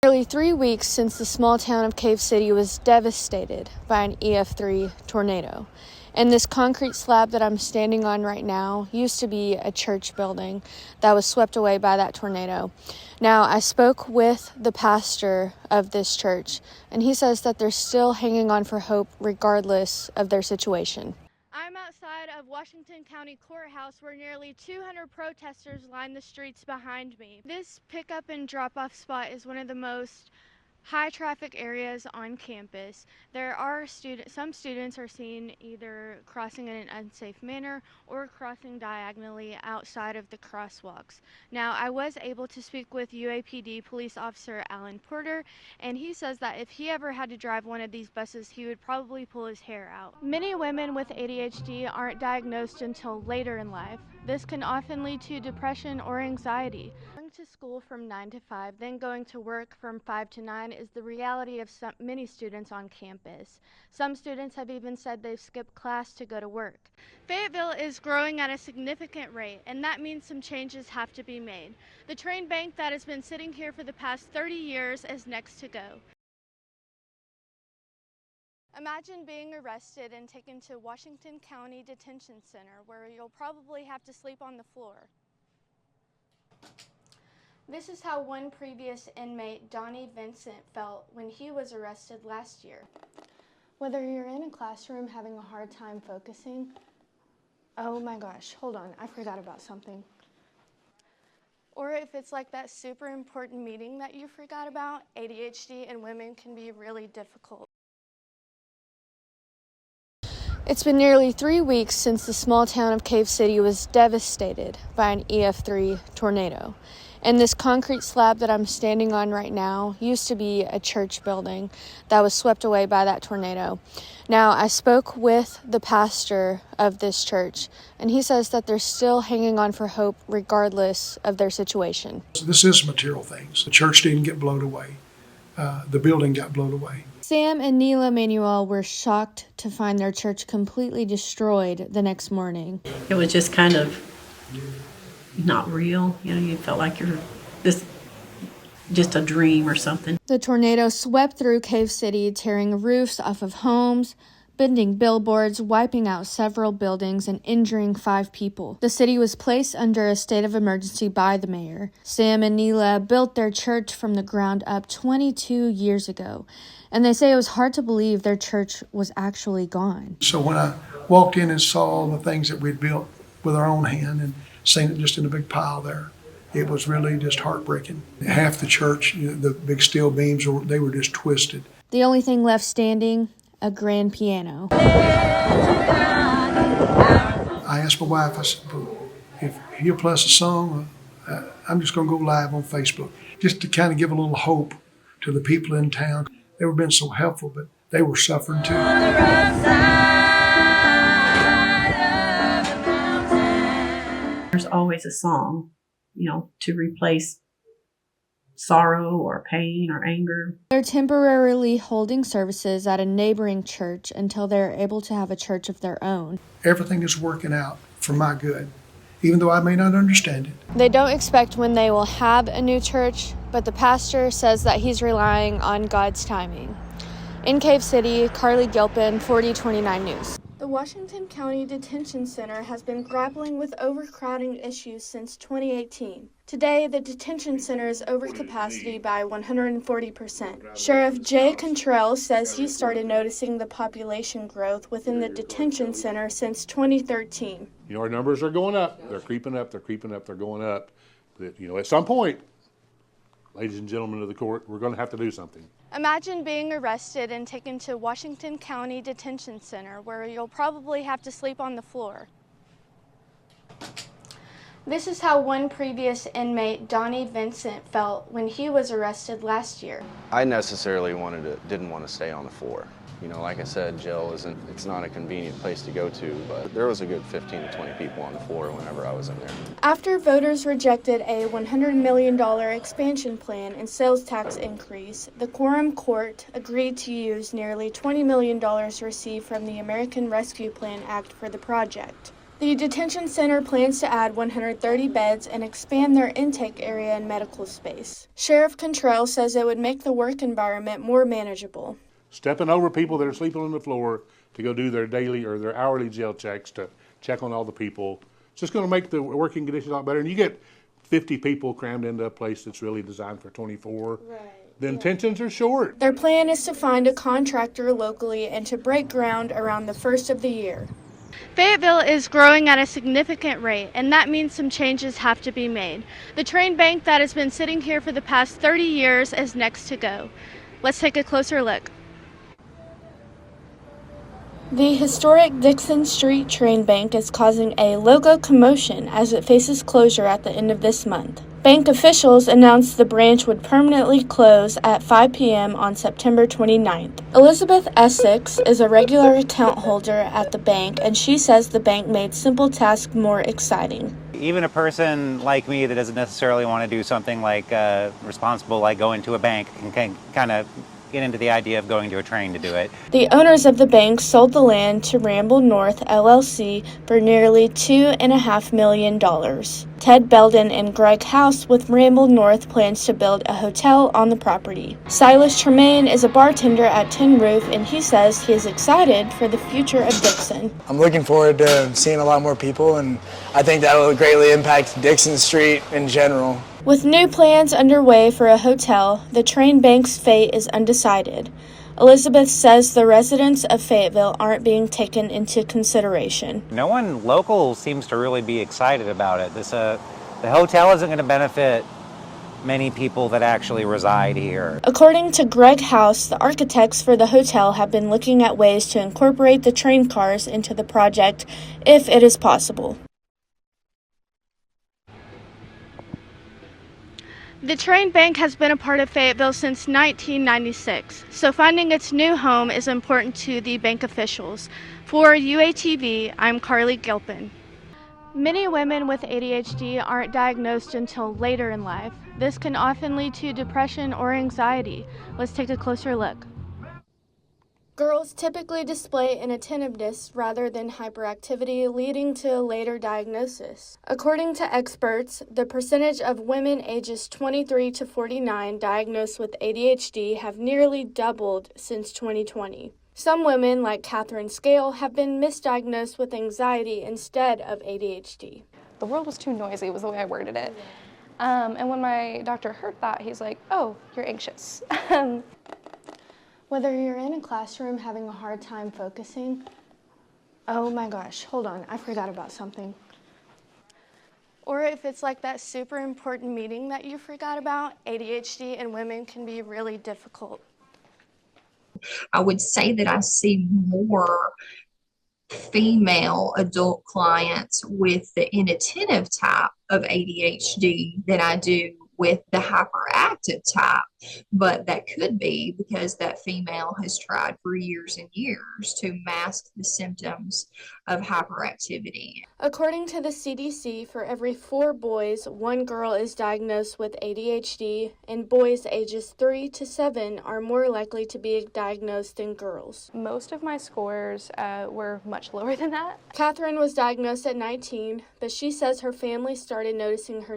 Nearly 3 weeks since the small town of Cave City was devastated by an EF3 tornado. And this concrete slab that I'm standing on right now used to be a church building that was swept away by that tornado. Now, I spoke with the pastor of this church, and he says that they're still hanging on for hope regardless of their situation. I'm outside of Washington County Courthouse where nearly 200 protesters line the streets behind me. This pickup and drop-off spot is one of the most high traffic areas on campus. There are some students are seen either crossing in an unsafe manner or crossing diagonally outside of the crosswalks. Now, I was able to speak with UAPD police officer Alan Porter, and he says that if he ever had to drive one of these buses, he would probably pull his hair out. Many women with ADHD aren't diagnosed until later in life. This can often lead to depression or anxiety. Going to school from 9 to 5, then going to work from 5 to 9 is the reality of many students on campus. Some students have even said they've skipped class to go to work. Fayetteville is growing at a significant rate, and that means some changes have to be made. The train bank that has been sitting here for the past 30 years is next to go. Imagine being arrested and taken to Washington County Detention Center, where you'll probably have to sleep on the floor. This is how one previous inmate, Donnie Vincent, felt when he was arrested last year. Whether you're in a classroom having a hard time focusing, oh my gosh, hold on, I forgot about something. Or if it's like that super important meeting that you forgot about, ADHD and women can be really difficult. It's been nearly 3 weeks since the small town of Cave City was devastated by an EF3 tornado. And this concrete slab that I'm standing on right now used to be a church building that was swept away by that tornado. Now, I spoke with the pastor of this church, and he says that they're still hanging on for hope regardless of their situation. This is material things. The church didn't get blown away. The building got blown away. Sam and Neela Manuel were shocked to find their church completely destroyed the next morning. It was just kind of not real. You felt like you're just a dream or something. The tornado swept through Cave City, tearing roofs off of homes, bending billboards, wiping out several buildings, and injuring 5 people. The city was placed under a state of emergency by the mayor. Sam and Neela built their church from the ground up 22 years ago, and they say it was hard to believe their church was actually gone. So when I walked in and saw the things that we'd built with our own hand and seen it just in a big pile there, it was really just heartbreaking. Half the church, the big steel beams, they were just twisted. The only thing left standing, a grand piano. I asked my wife, I said, if you'll play us a song, I'm just going to go live on Facebook, just to kind of give a little hope to the people in town. They were being so helpful, but they were suffering too. There's always a song, to replace sorrow or pain or anger. They're temporarily holding services at a neighboring church until they're able to have a church of their own. Everything is working out for my good, even though I may not understand it. They don't expect when they will have a new church, but the pastor says that he's relying on God's timing. In Cave City, Carlee Gilpin, 4029 News. The Washington County Detention Center has been grappling with overcrowding issues since 2018. Today, the detention center is over capacity by 140%. Sheriff Jay Cantrell says he started noticing the population growth within the detention center since 2013. Our numbers are going up. They're creeping up. They're creeping up. They're going up. But, at some point, ladies and gentlemen of the court, we're going to have to do something. Imagine being arrested and taken to Washington County Detention Center, where you'll probably have to sleep on the floor. This is how one previous inmate, Donnie Vincent, felt when he was arrested last year. I necessarily didn't want to stay on the floor. Like I said, jail it's not a convenient place to go to, but there was a good 15 to 20 people on the floor whenever I was in there. After voters rejected a $100 million expansion plan and sales tax increase, the Quorum Court agreed to use nearly $20 million received from the American Rescue Plan Act for the project. The detention center plans to add 130 beds and expand their intake area and medical space. Sheriff Contrell says it would make the work environment more manageable. Stepping over people that are sleeping on the floor to go do their daily or their hourly jail checks to check on all the people. It's just going to make the working conditions a lot better. And you get 50 people crammed into a place that's really designed for 24. Right. The intentions are short. Their plan is to find a contractor locally and to break ground around the first of the year. Fayetteville is growing at a significant rate, and that means some changes have to be made. The train bank that has been sitting here for the past 30 years is next to go. Let's take a closer look. The historic Dixon Street train bank is causing a logo commotion as it faces closure at the end of this month. Bank officials announced the branch would permanently close at 5 p.m. on September 29th. Elizabeth Essex is a regular account holder at the bank, and she says the bank made simple tasks more exciting. Even a person like me that doesn't necessarily want to do something like responsible, like going to a bank, can kind of get into the idea of going to a train to do it. The owners of the bank sold the land to Ramble North LLC for nearly $2.5 million. Ted Belden and Greg House with Ramble North plans to build a hotel on the property. Silas Tremaine is a bartender at Tin Roof, and he says he is excited for the future of Dixon. I'm looking forward to seeing a lot more people, and I think that will greatly impact Dixon Street in general. With new plans underway for a hotel, the train bank's fate is undecided. Elizabeth says the residents of Fayetteville aren't being taken into consideration. No one local seems to really be excited about it. The hotel isn't going to benefit many people that actually reside here. According to Greg House, the architects for the hotel have been looking at ways to incorporate the train cars into the project if it is possible. The train bank has been a part of Fayetteville since 1996, so finding its new home is important to the bank officials. For UATV, I'm Carlee Gilpin. Many women with ADHD aren't diagnosed until later in life. This can often lead to depression or anxiety. Let's take a closer look. Girls typically display inattentiveness rather than hyperactivity, leading to a later diagnosis. According to experts, the percentage of women ages 23 to 49 diagnosed with ADHD have nearly doubled since 2020. Some women, like Catherine Scale, have been misdiagnosed with anxiety instead of ADHD. The world was too noisy, was the way I worded it. And when my doctor heard that, he's like, oh, you're anxious. Whether you're in a classroom having a hard time focusing, oh my gosh, hold on, I forgot about something. Or if it's like that super important meeting that you forgot about, ADHD in women can be really difficult. I would say that I see more female adult clients with the inattentive type of ADHD than I do with the hyperactive type, but that could be because that female has tried for years and years to mask the symptoms of hyperactivity. According to the CDC, for every 4 boys, 1 girl is diagnosed with ADHD, and boys ages 3 to 7 are more likely to be diagnosed than girls. Most of my scores were much lower than that. Catherine was diagnosed at 19, but she says her family started noticing her